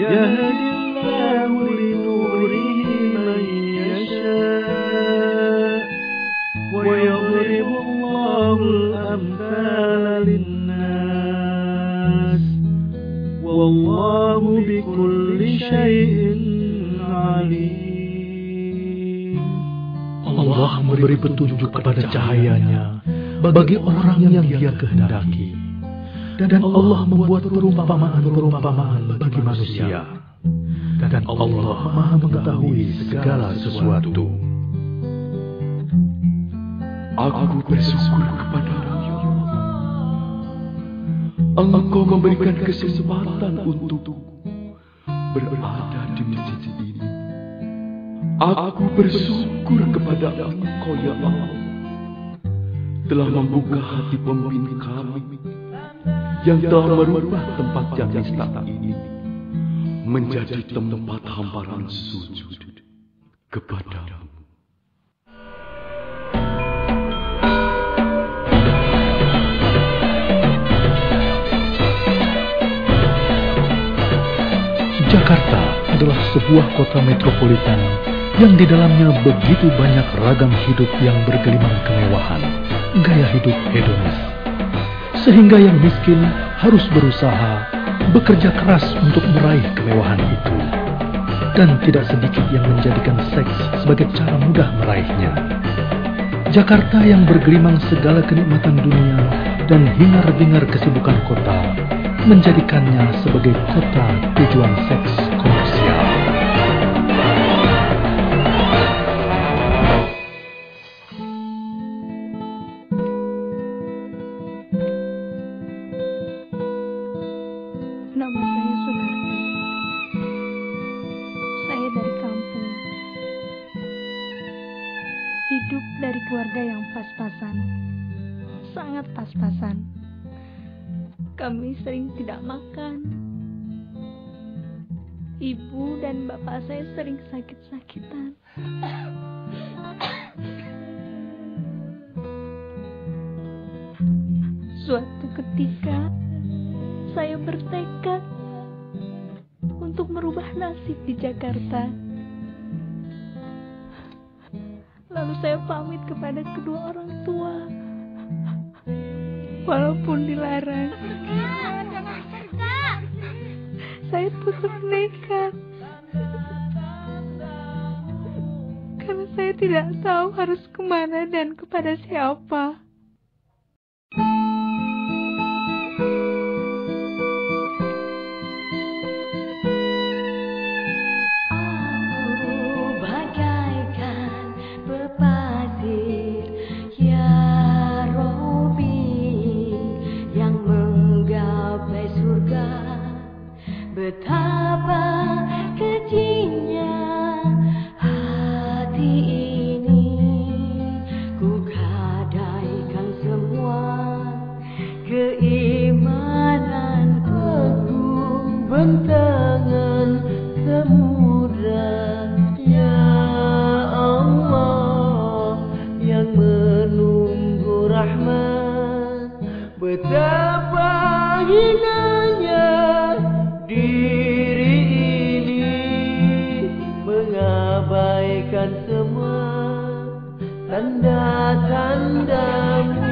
يهدي الله لنوره من يشاء ويضرب الله الأمثال للناس والله بكل شيء عليم. Allah memberi petunjuk kepada cahayanya bagi orang yang Dia kehendaki. Dan Allah membuat perumpamaan-perumpamaan bagi manusia. Dan Allah Maha mengetahui segala sesuatu. Aku bersyukur kepadamu, ya Allah. Engkau memberikan kesempatan untukku berada di masjid ini. Aku bersyukur kepada Engkau, ya Allah, telah membuka hati pemimpin kami yang telah merubah tempat yang nista ini menjadi tempat hamparan sujud kepadamu. Jakarta adalah sebuah kota metropolitan yang di dalamnya begitu banyak ragam hidup yang bergelimang kemewahan, gaya hidup hedonis. Sehingga yang miskin harus berusaha, bekerja keras untuk meraih kemewahan itu. Dan tidak sedikit yang menjadikan seks sebagai cara mudah meraihnya. Jakarta yang bergelimang segala kenikmatan dunia dan hingar-bingar kesibukan kota, menjadikannya sebagai kota tujuan seks komersial. Nama saya Sunarti. Saya dari kampung. Hidup dari keluarga yang pas-pasan. Sangat pas-pasan. Kami sering tidak makan. Ibu dan bapak saya sering sakit-sakitan. Suatu ketika, saya bertekad untuk merubah nasib di Jakarta. Lalu saya pamit kepada kedua orang tua. Walaupun dilarang, saya tetap nekat. Karena saya tidak tahu harus kemana dan kepada siapa. Betapa kejinya hati ini, ku gadaikan semua keimananku, bentangan semurah ya Allah yang menunggu rahmat. Betapa hinanya diri ini mengabaikan semua tanda-tandamu.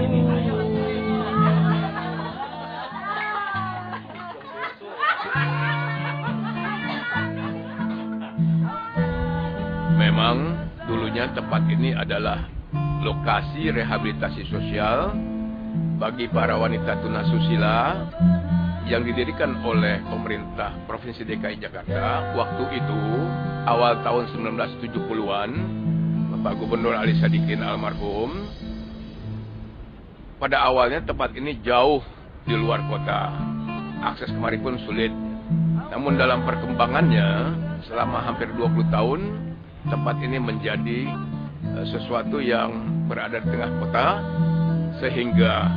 Memang dulunya tempat ini adalah lokasi rehabilitasi sosial bagi para wanita tunasusila yang didirikan oleh pemerintah Provinsi DKI Jakarta. Waktu itu, awal tahun 1970-an, Bapak Gubernur Ali Sadikin almarhum, pada awalnya tempat ini jauh di luar kota. Akses kemari pun sulit. Namun dalam perkembangannya, selama hampir 20 tahun, tempat ini menjadi sesuatu yang berada di tengah kota, sehingga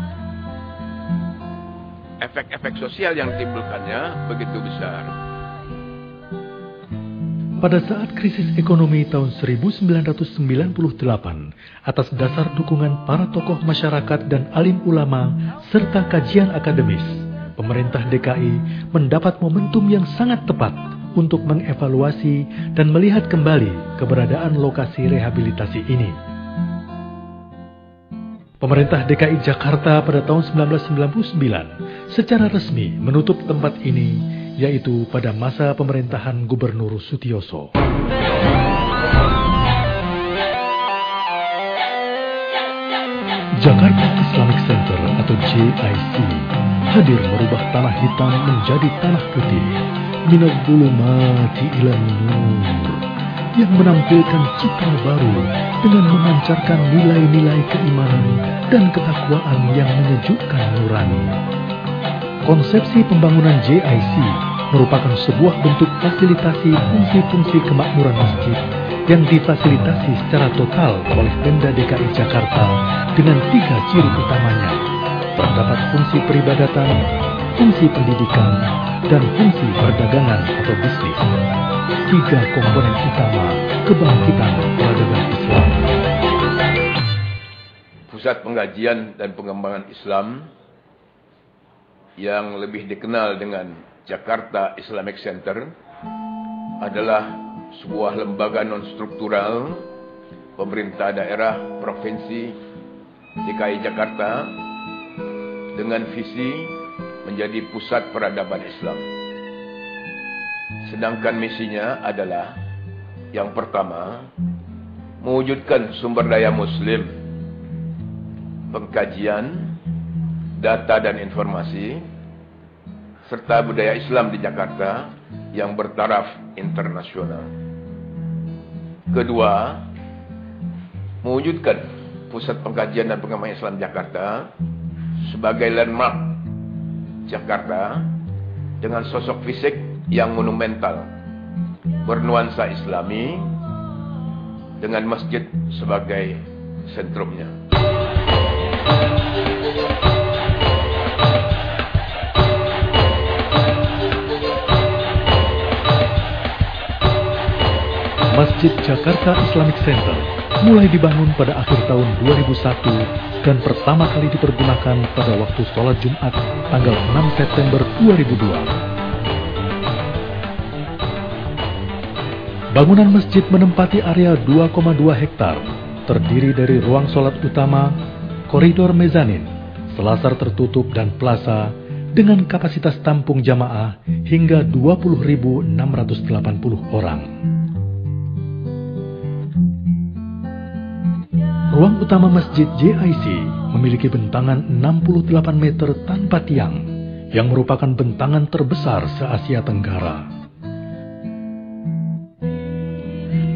efek-efek sosial yang ditimbulkannya begitu besar. Pada saat krisis ekonomi tahun 1998, atas dasar dukungan para tokoh masyarakat dan alim ulama serta kajian akademis, pemerintah DKI mendapat momentum yang sangat tepat untuk mengevaluasi dan melihat kembali keberadaan lokasi rehabilitasi ini. Pemerintah DKI Jakarta pada tahun 1999 secara resmi menutup tempat ini, yaitu pada masa pemerintahan Gubernur Sutioso. Jakarta Islamic Center atau JIC hadir merubah tanah hitam menjadi tanah putih, minal zulumati ilan nur, yang menampilkan citra baru dengan memancarkan nilai-nilai keimanan dan ketakwaan yang menyejukkan nurani. Konsepsi pembangunan JIC merupakan sebuah bentuk fasilitasi fungsi-fungsi kemakmuran masjid yang difasilitasi secara total oleh Pemda DKI Jakarta dengan 3 ciri utamanya. Terdapat fungsi peribadatan, fungsi pendidikan, dan fungsi perdagangan atau bisnis. 3 komponen utama kebangkitan peradaban Islam. Pusat Pengkajian dan Pengembangan Islam yang lebih dikenal dengan Jakarta Islamic Center adalah sebuah lembaga non-struktural pemerintah daerah Provinsi DKI Jakarta dengan visi menjadi pusat peradaban Islam. Sedangkan misinya adalah yang pertama, mewujudkan sumber daya Muslim, pengkajian, data dan informasi, serta budaya Islam di Jakarta yang bertaraf internasional. Kedua, mewujudkan Pusat Pengkajian dan Pengembangan Islam Jakarta sebagai landmark Jakarta dengan sosok fisik yang monumental, bernuansa Islami, dengan masjid sebagai sentrumnya. Masjid Jakarta Islamic Center mulai dibangun pada akhir tahun 2001 dan pertama kali dipergunakan pada waktu sholat Jumat tanggal 6 September 2002. Bangunan masjid menempati area 2,2 hektar, terdiri dari ruang sholat utama, koridor mezanin, selasar tertutup dan plaza dengan kapasitas tampung jamaah hingga 20.680 orang. Ruang utama Masjid JIC memiliki bentangan 68 meter tanpa tiang, yang merupakan bentangan terbesar se-Asia Tenggara.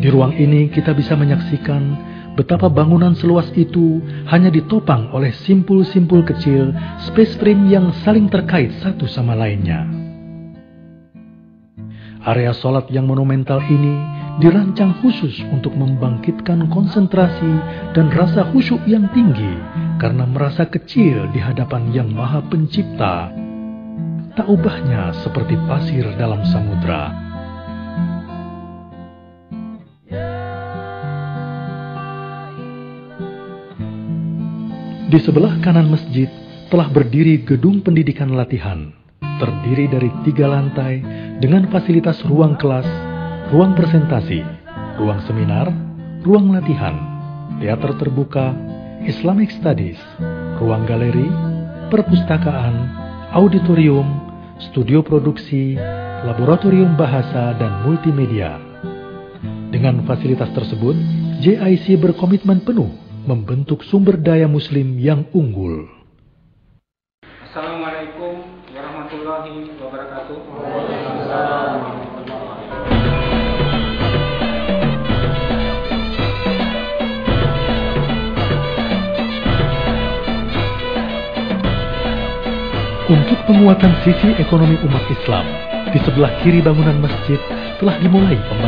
Di ruang ini kita bisa menyaksikan betapa bangunan seluas itu hanya ditopang oleh simpul-simpul kecil space frame yang saling terkait satu sama lainnya. Area sholat yang monumental ini dirancang khusus untuk membangkitkan konsentrasi dan rasa khusyuk yang tinggi karena merasa kecil di hadapan Yang Maha Pencipta, tak ubahnya seperti pasir dalam samudra. Di sebelah kanan masjid telah berdiri gedung pendidikan latihan, terdiri dari 3 lantai dengan fasilitas ruang kelas, ruang presentasi, ruang seminar, ruang latihan, teater terbuka, Islamic Studies, ruang galeri, perpustakaan, auditorium, studio produksi, laboratorium bahasa, dan multimedia. Dengan fasilitas tersebut, JIC berkomitmen penuh membentuk sumber daya Muslim yang unggul. Assalamualaikum warahmatullahi wabarakatuh. Untuk penguatan sisi ekonomi umat Islam, di sebelah kiri bangunan masjid telah dimulai pembangunan